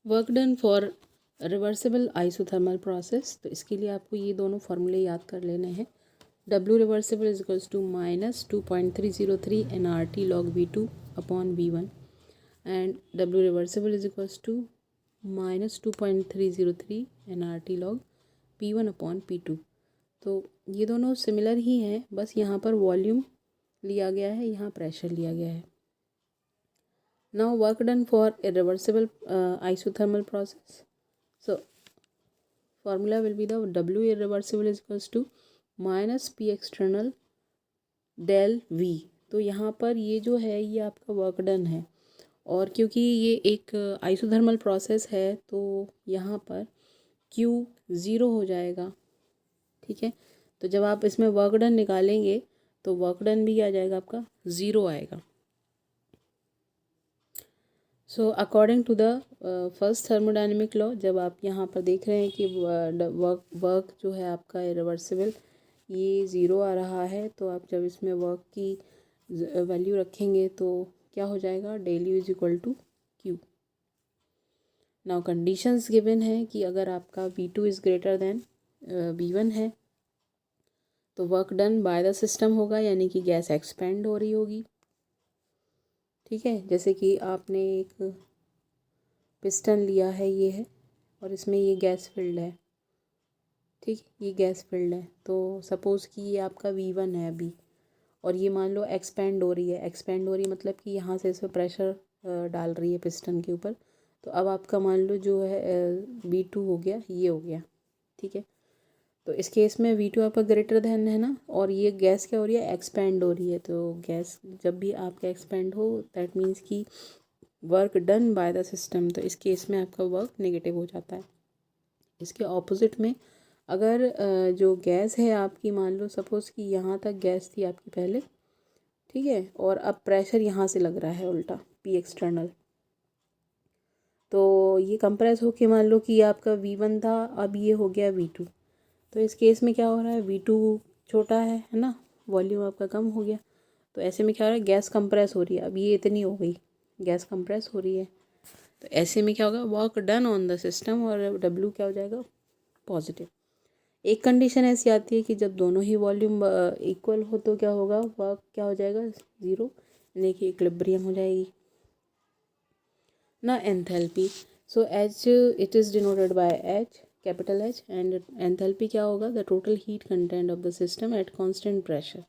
Work done for reversible isothermal process, तो इसके लिए आपको ये दोनों फार्मूले याद कर लेने हैं। W reversible is equals to -2.303 nRT log V2 upon V1 and W reversible is equals to -2.303 nRT log P1 upon P2। तो ये दोनों सिमिलर ही हैं, बस यहाँ पर वॉल्यूम लिया गया है, यहाँ प्रेशर लिया गया है। Now work done for irreversible isothermal process. So formula will be the W irreversible is equals to minus P external del V। तो यहाँ पर ये जो है ये आपका वर्क डन है, और क्योंकि ये एक आइसोथर्मल प्रोसेस है तो यहाँ पर Q 0 हो जाएगा। ठीक है, तो जब आप इसमें वर्क डन निकालेंगे तो वर्क डन भी आ जाएगा, आपका 0 आएगा। So according to the first thermodynamic law, जब आप यहाँ पर देख रहे हैं कि वर्क जो है आपका इरिवर्सिबल ये 0 आ रहा है, तो आप जब इसमें वर्क की वैल्यू रखेंगे तो क्या हो जाएगा, del U is equal to Q. Now conditions given है कि अगर आपका V2 is greater than V1 है तो work done by the system होगा, यानी कि गैस एक्सपेंड हो रही होगी। ठीक है, जैसे कि आपने एक पिस्टन लिया है, ये है, और इसमें ये गैस फिल्ड है। ठीक, ये गैस फिल्ड है, तो सपोज़ कि ये आपका V1 है अभी, और ये मान लो एक्सपेंड हो रही है। एक्सपेंड हो रही मतलब कि यहाँ से इसमें प्रेशर डाल रही है पिस्टन के ऊपर, तो अब आपका मान लो जो है V2 हो गया, ये हो गया। ठीक है, तो इस केस में V2 आपका ग्रेटर देन है ना, और ये गैस क्या हो रही है, एक्सपेंड हो रही है। तो गैस जब भी आपका एक्सपेंड हो दैट मीन्स कि work done by the system, तो इस केस में आपका वर्क नेगेटिव हो जाता है। इसके ऑपोजिट में अगर जो गैस है आपकी, मान लो सपोज़ कि यहाँ तक गैस थी आपकी पहले, ठीक है, और अब प्रेशर यहाँ से लग रहा है उल्टा P एक्सटर्नल, तो ये कंप्रेस होके मान लो कि आपका V1 था, अब ये हो गया V2। तो इस केस में क्या हो रहा है, V2 छोटा है ना, वॉल्यूम आपका कम हो गया, तो ऐसे में क्या हो रहा है, गैस कंप्रेस हो रही है। अब ये इतनी हो गई, गैस कंप्रेस हो रही है, तो ऐसे में क्या होगा, work done on the system, और W क्या हो जाएगा, पॉजिटिव। एक कंडीशन ऐसी आती है कि जब दोनों ही वॉल्यूम इक्वल हो तो क्या होगा, वर्क क्या हो जाएगा, 0, यानी कि इक्विलिब्रियम हो जाएगी ना। Enthalpy, so H it is denoted bye H, capital H, and enthalpy क्या होगा, the total heat content of the system at constant pressure.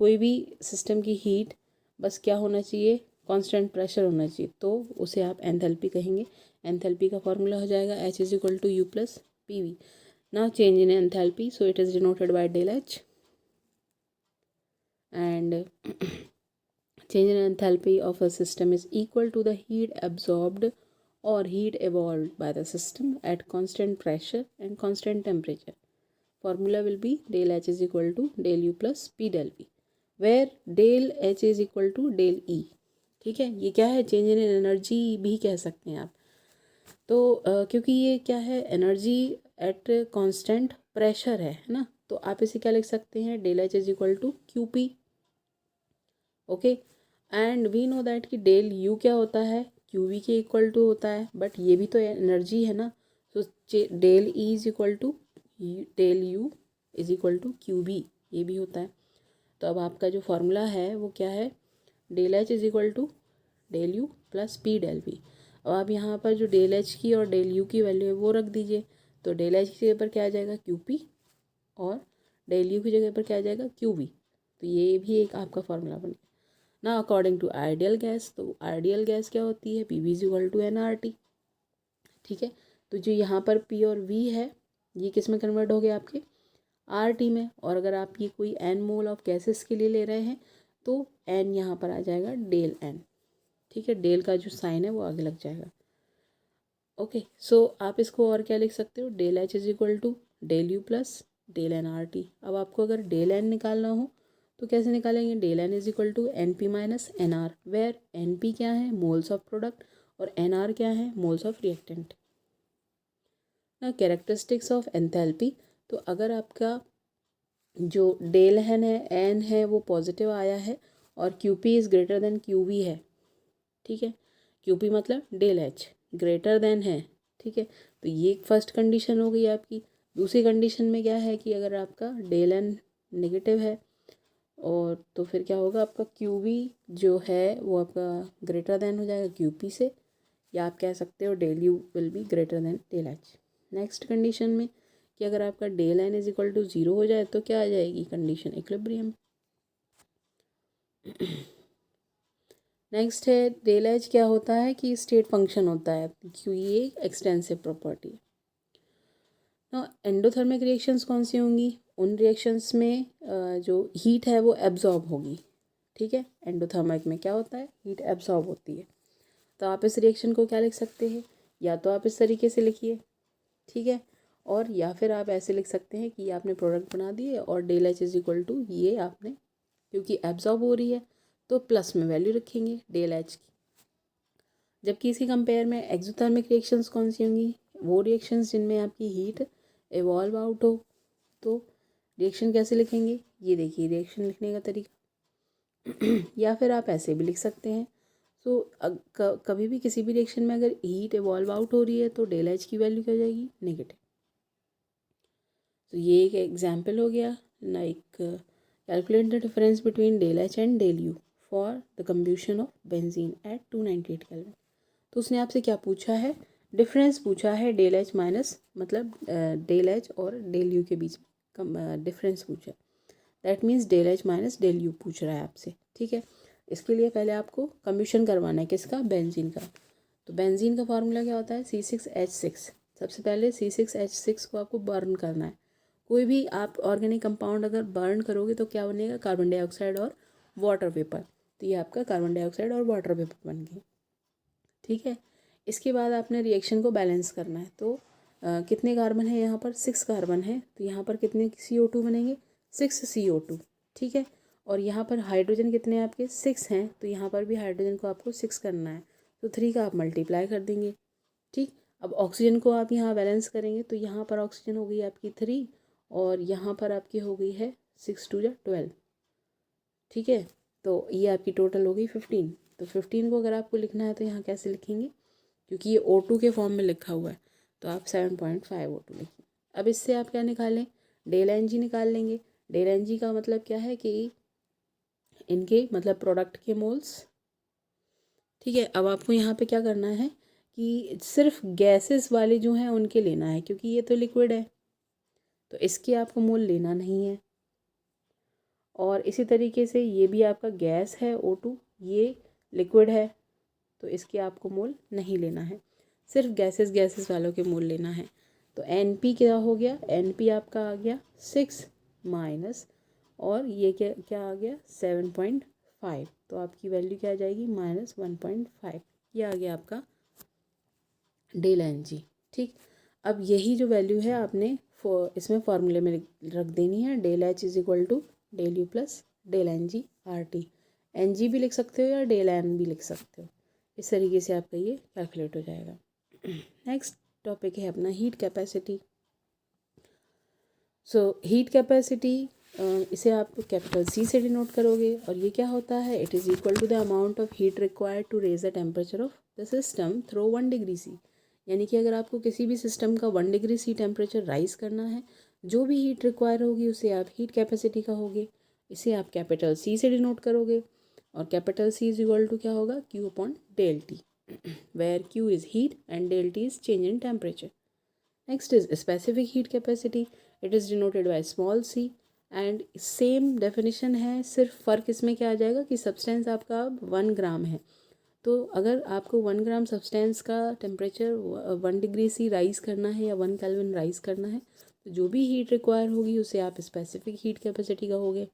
कोई भी सिस्टम की हीट बस क्या होना चाहिए, कांस्टेंट प्रेशर होना चाहिए, तो उसे आप एंथैल्पी कहेंगे। एंथैल्पी का फॉर्मूला हो जाएगा H is equal to U plus PV। Now change in enthalpy, so it is denoted by del H, and change in enthalpy of a system is equal to the heat absorbed or heat evolved by the system at constant pressure and constant temperature. Formula will be del H is equal to del U plus P del V, where del H is equal to del E। ठीक है, ये क्या है, change in energy भी कह सकते हैं आप। तो क्योंकि ये क्या है, एनर्जी एट कांस्टेंट प्रेशर है ना, तो आप इसे क्या लिख सकते हैं, del H is equal to QP। Okay, and we know that कि डेल यू क्या होता है, QV के इक्वल टू होता है, बट ये भी तो एनर्जी है ना, तो del E is equal to del U is equal to QB, ये भी होता है। तो अब आपका जो फॉर्मूला है वो क्या है, del H is equal to del U plus P del V। अब आप यहाँ पर जो डेल H की और डेल यू की वैल्यू है वो रख दीजिए, तो डेल H की जगह पर क्या आ जाएगा, QP, और डेल यू की जगह पर क्या आ जाएगा, QV। तो ये भी एक आपका फॉर्मूला बन गया ना। अकॉर्डिंग टू आइडियल गैस, तो आइडियल गैस क्या होती है, PV is equal to nRT। ठीक है, तो जो यहाँ पर P और V है ये किस में कन्वर्ट हो गया, आपके RT में, और अगर आप ये कोई n मोल ऑफ गैसेस के लिए ले रहे हैं तो n यहाँ पर आ जाएगा डेल n। ठीक है, डेल का जो साइन है वो आगे लग जाएगा। ओके, सो आप इसको और क्या लिख सकते हो, del H is equal to del U plus del nRT। अब आपको अगर डेल n निकालना हो तो कैसे निकालेंगे, del n is equal to NP minus NR, where NP क्या है, मोल्स ऑफ प्रोडक्ट, और NR क्या है, मोल्स ऑफ रिएक्टेंट ना। कैरेक्टरिस्टिक्स ऑफ एंथैल्पी, तो अगर आपका जो डेल n है वो पॉजिटिव आया है और QP is greater than QV है, ठीक है, QP मतलब डेल H, ग्रेटर देन है, ठीक है। तो ये फर्स्ट कंडीशन हो गई आपकी। दूसरी कंडीशन में क्या है कि अगर आपका डेल एन नेगेटिव है और तो फिर क्या होगा, आपका क्यू बी जो है वो आपका ग्रेटर देन हो जाएगा क्यू पी से, या आप कह सकते हो del U will be greater than del H. Next condition में कि अगर आपका del N is equal to 0 हो जाए तो क्या आ जाएगी कंडीशन, इक्विलिब्रियम। नेक्स्ट है डेल एच क्या होता है कि स्टेट फंक्शन होता है, क्योंकि ये एक्सटेंसिव प्रॉपर्टी है। ना एंडोथर्मिक रिएक्शंस कौन सी होंगी, उन रिएक्शंस में जो हीट है वो एब्जॉर्ब होगी, ठीक है। एंडोथर्मिक में क्या होता है, हीट एब्जॉर्ब होती है। तो आप इस रिएक्शन को क्या लिख सकते हैं, या तो आप इस तरीके से लिखिए, ठीक है, और या फिर आप ऐसे लिख सकते हैं कि आपने प्रोडक्ट बना दिए और del H is equal to ये आपने, क्योंकि एब्जॉर्ब हो रही है तो प्लस में वैल्यू रखेंगे डेल एच की। जबकि इसी कंपेयर में एक्सोथर्मिक रिएक्शंस कौन सी होंगी, वो रिएक्शंस जिनमें आपकी हीट इवॉल्व आउट हो। तो रिएक्शन कैसे लिखेंगे, ये देखिए रिएक्शन लिखने का तरीका या फिर आप ऐसे भी लिख सकते हैं। सो कभी भी किसी भी रिएक्शन में अगर हीट इवॉल्व आउट हो रही है तो डेल एच की वैल्यू क्या हो जाएगी, नेगेटिव। तो ये एक एग्जाम्पल हो गया, like calculate the difference between del H and del U for the combustion of benzene at 298 kelvin. तो उसने आपसे क्या पूछा है, डिफरेंस पूछा है डेल एच माइनस, मतलब डेल एच और डेल यू के बीच में डिफरेंस पूछा है। That means del H minus del U पूछ रहा है आपसे, ठीक है। इसके लिए पहले आपको कम्ब्यूशन करवाना है, किसका, बेंजीन का। तो बेंजीन का फार्मूला क्या होता है, C6H6। सबसे पहले C6H6 को आपको बर्न करना है। कोई भी आप ऑर्गेनिक कंपाउंड अगर बर्न करोगे तो क्या बनेगा, कार्बन डाइऑक्साइड और वाटर वेपर। तो ये आपका कार्बन डाइऑक्साइड और वाटर वेपर बन गई, ठीक है। इसके बाद आपने रिएक्शन को बैलेंस करना है। तो कितने कार्बन है यहाँ पर, 6 कार्बन है, तो यहाँ पर कितने CO2 बनेंगे, 6 CO2, ठीक है। और यहाँ पर हाइड्रोजन कितने हैं आपके, 6 हैं, तो यहाँ पर भी हाइड्रोजन को आपको 6 करना है, तो 3 का आप मल्टीप्लाई कर देंगे, ठीक। अब ऑक्सीजन को आप यहाँ बैलेंस करेंगे तो यहाँ पर ऑक्सीजन हो गई आपकी 3 और यहाँ पर आपकी हो गई है 6 2 12, ठीक है। तो ये आपकी टोटल हो गई 15। तो 15 को अगर आपको लिखना है तो यहाँ कैसे लिखेंगे, क्योंकि ये O2 के फॉर्म में लिखा हुआ है, तो आप 7.5 O2 लिखिए। अब इससे आप क्या निकालें, डेल एन जी निकाल लेंगे। डेल एन जी का मतलब क्या है कि इनके मतलब प्रोडक्ट के मोल्स, ठीक है। अब आपको यहाँ पे क्या करना है कि सिर्फ गैसेस वाले जो हैं उनके लेना है, क्योंकि ये तो लिक्विड है तो इसके आपको मोल लेना नहीं है। और इसी तरीके से ये भी आपका गैस है O2, ये लिक्विड है तो इसके आपको मोल नहीं लेना है, सिर्फ गैसेस वालों के मोल लेना है। तो NP क्या हो गया, NP आपका आ गया 6 माइनस, और ये क्या क्या आ गया 7.5, तो आपकी वैल्यू क्या आ जाएगी -1.5। ये आ गया आपका डेल एन जी, ठीक। अब यही जो वैल्यू है आपने इसमें फॉर्मूले में रख देनी है, del H is equal to del U plus del N G RT। N G भी लिख सकते हो या डेल एन भी लिख सकते हो, इस तरीके से आपका ये कैलकुलेट हो जाएगा। नेक्स्ट टॉपिक है अपना heat capacity. So heat capacity इसे आप कैपिटल C से डिनोट करोगे, और ये क्या होता है, it is equal to the amount of heat required to raise the temperature of the system through 1 degree C। यानी कि अगर आपको किसी भी सिस्टम का 1 डिग्री C टेम्परेचर राइज करना है, जो भी हीट रिक्वायर होगी उसे आप हीट कैपेसिटी कहोगे। इसे आप कैपिटल C से डिनोट करोगे, और capital C is equal to क्या होगा, Q upon del T, where Q is heat and del T is change in temperature. Next is specific heat capacity. It is denoted by small c and same definition है, सिर्फ फ़र्क इसमें क्या आ जाएगा कि substance आपका 1 ग्राम है। तो अगर आपको 1 ग्राम सब्सटेंस का टेम्परेचर 1 डिग्री C राइज़ करना है या 1 केल्विन राइज़ करना है, तो जो भी हीट रिक्वायर होगी उसे आप स्पेसिफिक हीट कैपेसिटी कहोगे।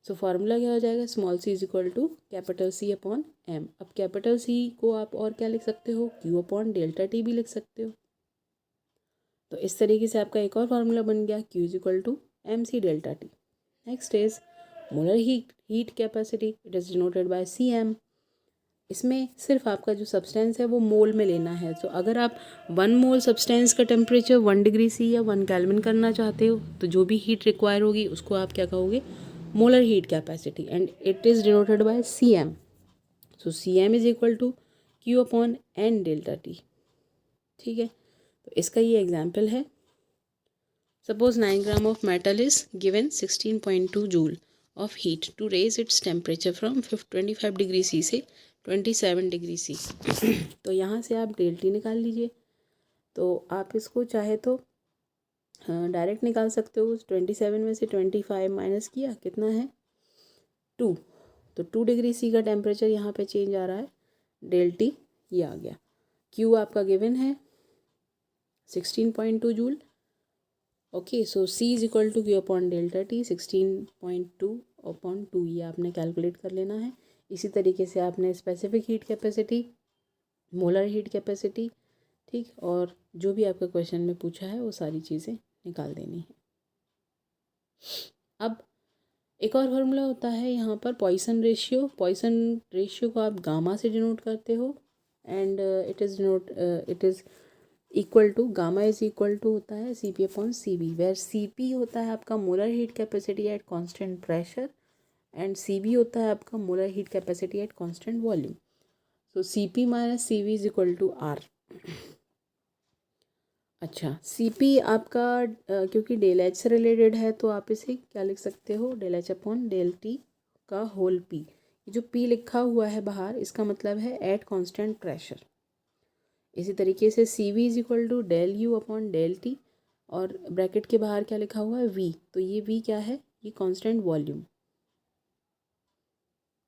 सो फार्मूला क्या हो जाएगा, small c is equal to capital C upon m। अब कैपिटल C को आप और क्या लिख सकते हो, Q अपॉन डेल्टा T भी लिख सकते हो। तो इस तरीके से आपका एक और फार्मूला बन गया, Q is equal to MC delta T। Next is molar heat capacity, it is denoted by CM। इसमें सिर्फ आपका जो सब्सटेंस है वो मोल में लेना है। तो अगर आप 1 मोल सब्सटेंस का टेम्परेचर 1 डिग्री C या 1 केल्विन करना चाहते हो, तो जो भी हीट रिक्वायर होगी उसको आप क्या कहोगे, molar heat capacity, and it is denoted by CM। So CM is equal to Q upon N delta T. ठीक है, तो इसका ये एग्जाम्पल है। Suppose 9 gram of metal is given 16.2 joule of heat to raise its temperature from 25 degree C से 27 degree C. तो यहाँ से आप डेल टी निकाल लीजिए। तो आप इसको चाहे तो डायरेक्ट निकाल सकते हो। 27 में से 25 माइनस किया, कितना है 2। तो 2 डिग्री सी का टेम्परेचर यहाँ पे चेंज आ रहा है, डेल टी ये आ गया। क्यू आपका गिवन है 16.2 joule. Okay, so C is equal to Q upon delta T 16.2 upon 2, ये आपने कैलकुलेट कर लेना है। इसी तरीके से आपने specific heat capacity, molar heat capacity, ठीक, और जो भी आपका क्वेश्चन में पूछा है वो सारी चीज़ें निकाल देनी है। अब एक और फार्मूला होता है यहाँ पर पॉइसन रेशियो। पॉइसन रेशियो को आप गामा से डिनोट करते हो and it is equal to, gamma is equal to होता है C P upon C B, where C P होता है आपका molar heat capacity at constant pressure and C B होता है आपका molar heat capacity at constant volume. So C P minus C V is equal to R. अच्छा, C P आपका क्योंकि del H से रिलेटेड है तो आप इसे क्या लिख सकते हो, del H upon del T का होल पी। जो पी लिखा हुआ है बाहर, इसका मतलब है एट कांस्टेंट प्रेशर। इसी तरीके से C V is equal to del U upon del T, और ब्रैकेट के बाहर क्या लिखा हुआ है वी, तो ये वी क्या है, ये कांस्टेंट वॉल्यूम।